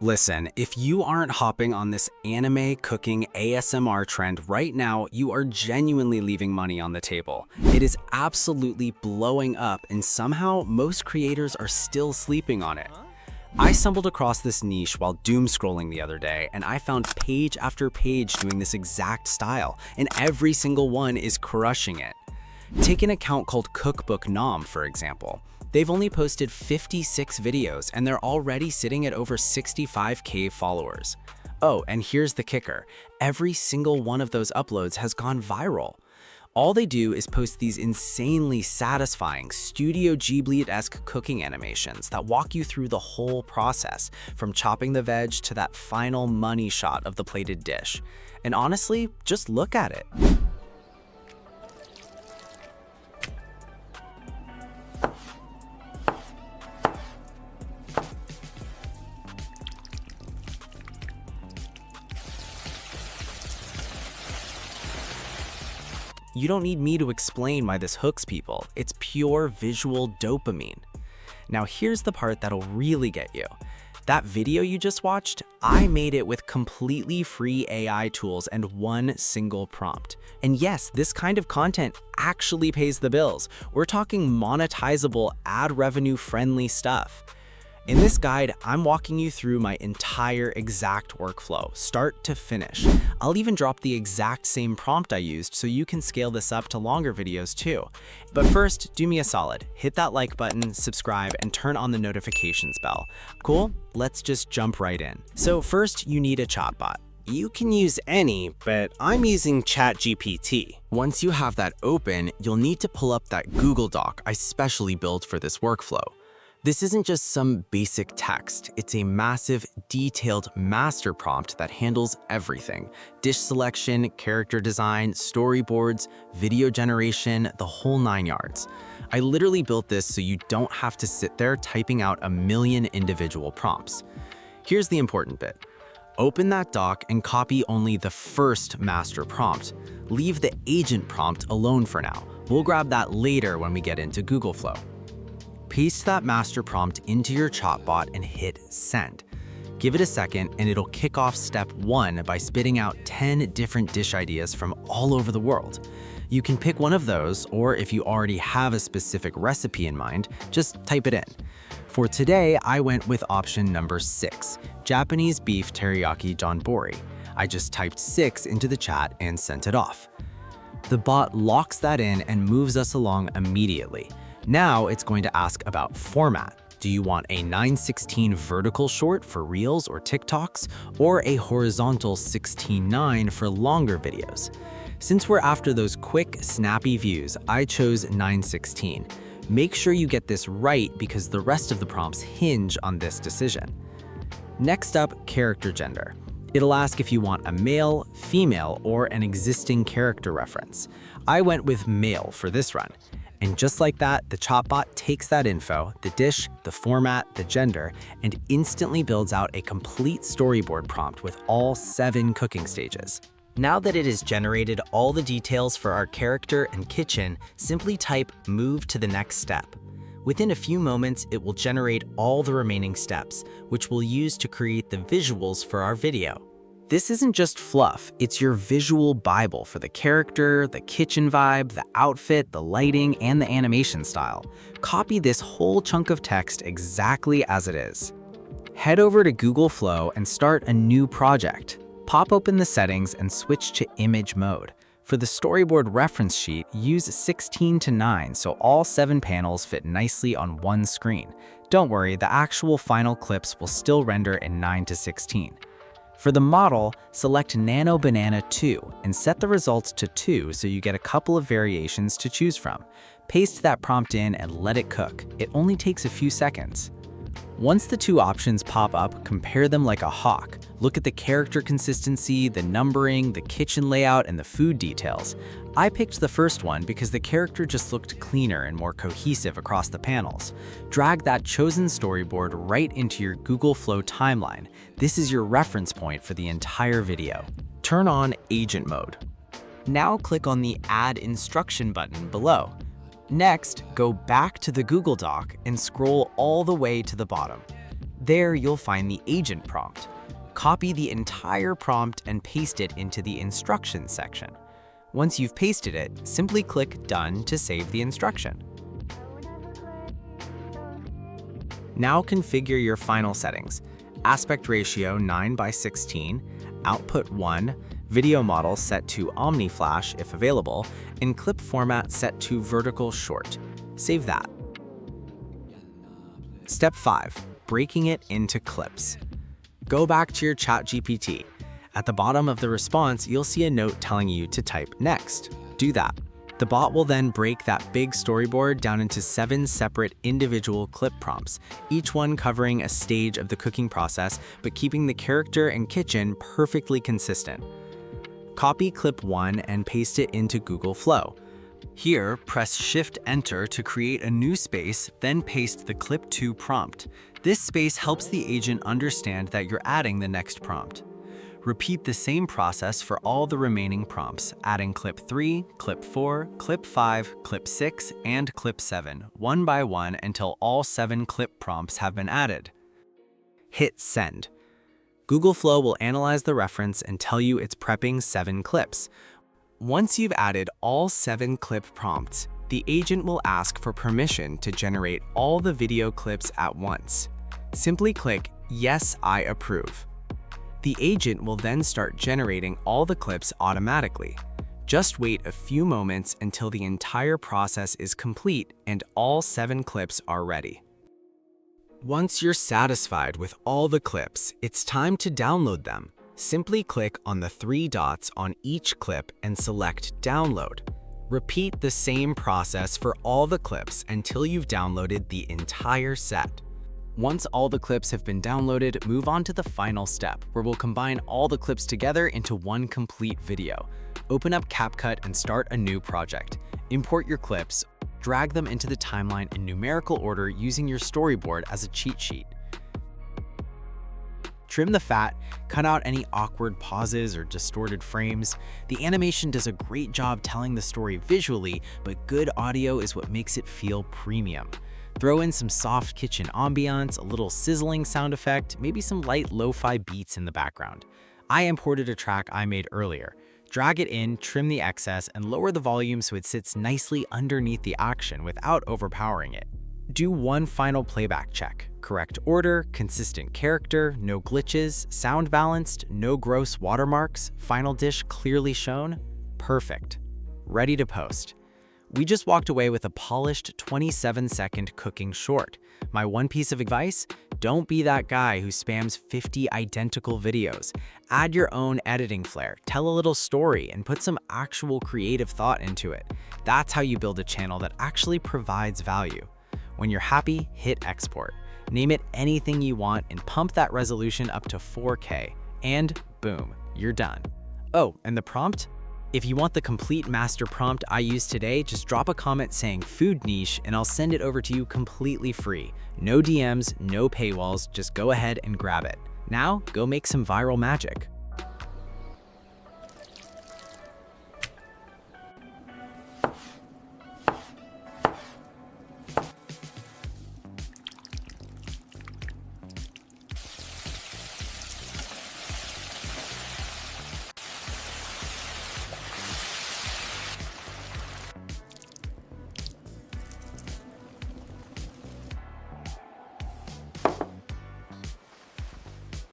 Listen, if you aren't hopping on this anime cooking ASMR trend right now, you are genuinely leaving money on the table. It is absolutely blowing up, and somehow most creators are still sleeping on it. I stumbled across this niche while doom scrolling the other day, and I found page after page doing this exact style, and every single one is crushing it. Take an account called Cookbook Nom, for example. They've only posted 56 videos, and they're already sitting at over 65K followers. Oh, and here's the kicker. Every single one of those uploads has gone viral. All they do is post these insanely satisfying Studio Ghibli-esque cooking animations that walk you through the whole process, from chopping the veg to that final money shot of the plated dish. And honestly, just look at it. You don't need me to explain why this hooks people. It's pure visual dopamine. Now here's the part that'll really get you. That video you just watched, I made it with completely free AI tools and one single prompt. And yes, this kind of content actually pays the bills. We're talking monetizable, ad revenue friendly stuff. In this guide, I'm walking you through my entire exact workflow, start to finish. I'll even drop the exact same prompt I used so you can scale this up to longer videos too. But first, do me a solid. Hit that like button, subscribe, and turn on the notifications bell. Cool? Let's just jump right in. So first, you need a chatbot. You can use any, but I'm using ChatGPT. Once you have that open, you'll need to pull up that Google Doc I specially built for this workflow. This isn't just some basic text, it's a massive, detailed master prompt that handles everything. Dish selection, character design, storyboards, video generation, the whole 9 yards. I literally built this so you don't have to sit there typing out a million individual prompts. Here's the important bit. Open that doc and copy only the first master prompt. Leave the agent prompt alone for now. We'll grab that later when we get into Google Flow. Paste that master prompt into your chatbot and hit send. Give it a second and it'll kick off step 1 by spitting out 10 different dish ideas from all over the world. You can pick one of those, or if you already have a specific recipe in mind, just type it in. For today, I went with option number 6, Japanese beef teriyaki donbori. I just typed 6 into the chat and sent it off. The bot locks that in and moves us along immediately. Now it's going to ask about format. Do you want a 9:16 vertical short for Reels or TikToks, or a horizontal 16:9 for longer videos? Since we're after those quick, snappy views, I chose 9:16. Make sure you get this right because the rest of the prompts hinge on this decision. Next up, character gender. It'll ask if you want a male, female, or an existing character reference. I went with male for this run. And just like that, the chatbot takes that info, the dish, the format, the gender, and instantly builds out a complete storyboard prompt with all 7 cooking stages. Now that it has generated all the details for our character and kitchen, simply type "move to the next step." Within a few moments, it will generate all the remaining steps, which we'll use to create the visuals for our video. This isn't just fluff, it's your visual Bible for the character, the kitchen vibe, the outfit, the lighting, and the animation style. Copy this whole chunk of text exactly as it is. Head over to Google Flow and start a new project. Pop open the settings and switch to image mode. For the storyboard reference sheet, use 16:9 so all 7 panels fit nicely on one screen. Don't worry, the actual final clips will still render in 9:16. For the model, select Nano Banana 2 and set the results to 2 so you get a couple of variations to choose from. Paste that prompt in and let it cook. It only takes a few seconds. Once the 2 options pop up, compare them like a hawk. Look at the character consistency, the numbering, the kitchen layout, and the food details. I picked the first one because the character just looked cleaner and more cohesive across the panels. Drag that chosen storyboard right into your Google Flow timeline. This is your reference point for the entire video. Turn on agent mode. Now click on the Add Instruction button below. Next, go back to the Google Doc and scroll all the way to the bottom. There you'll find the agent prompt. Copy the entire prompt and paste it into the instructions section. Once you've pasted it, simply click Done to save the instruction. Now configure your final settings. Aspect ratio 9:16, output 1, video model set to OmniFlash if available, and clip format set to vertical short. Save that. Step 5. Breaking it into clips. Go back to your ChatGPT. At the bottom of the response, you'll see a note telling you to type next. Do that. The bot will then break that big storyboard down into 7 separate individual clip prompts, each one covering a stage of the cooking process, but keeping the character and kitchen perfectly consistent. Copy clip 1 and paste it into Google Flow. Here, press Shift-Enter to create a new space, then paste the clip 2 prompt. This space helps the agent understand that you're adding the next prompt. Repeat the same process for all the remaining prompts, adding clip 3, clip 4, clip 5, clip 6, and clip 7, one by one until all 7 clip prompts have been added. Hit Send. Google Flow will analyze the reference and tell you it's prepping 7 clips. Once you've added all 7 clip prompts, the agent will ask for permission to generate all the video clips at once. Simply click Yes, I approve. The agent will then start generating all the clips automatically. Just wait a few moments until the entire process is complete and all 7 clips are ready. Once you're satisfied with all the clips, it's time to download them. Simply click on the 3 dots on each clip and select Download. Repeat the same process for all the clips until you've downloaded the entire set. Once all the clips have been downloaded, move on to the final step, where we'll combine all the clips together into one complete video. Open up CapCut and start a new project. Import your clips, drag them into the timeline in numerical order using your storyboard as a cheat sheet. Trim the fat, cut out any awkward pauses or distorted frames. The animation does a great job telling the story visually, but good audio is what makes it feel premium. Throw in some soft kitchen ambiance, a little sizzling sound effect, maybe some light lo-fi beats in the background. I imported a track I made earlier. Drag it in, trim the excess, and lower the volume so it sits nicely underneath the action without overpowering it. Do one final playback check. Correct order, consistent character, no glitches, sound balanced, no gross watermarks, final dish clearly shown. Perfect. Ready to post. We just walked away with a polished 27-second cooking short. My one piece of advice? Don't be that guy who spams 50 identical videos. Add your own editing flair, tell a little story, and put some actual creative thought into it. That's how you build a channel that actually provides value. When you're happy, hit export. Name it anything you want and pump that resolution up to 4K. And boom, you're done. Oh, and the prompt? If you want the complete master prompt I used today, just drop a comment saying food niche and I'll send it over to you completely free. No DMs, no paywalls, just go ahead and grab it. Now, go make some viral magic.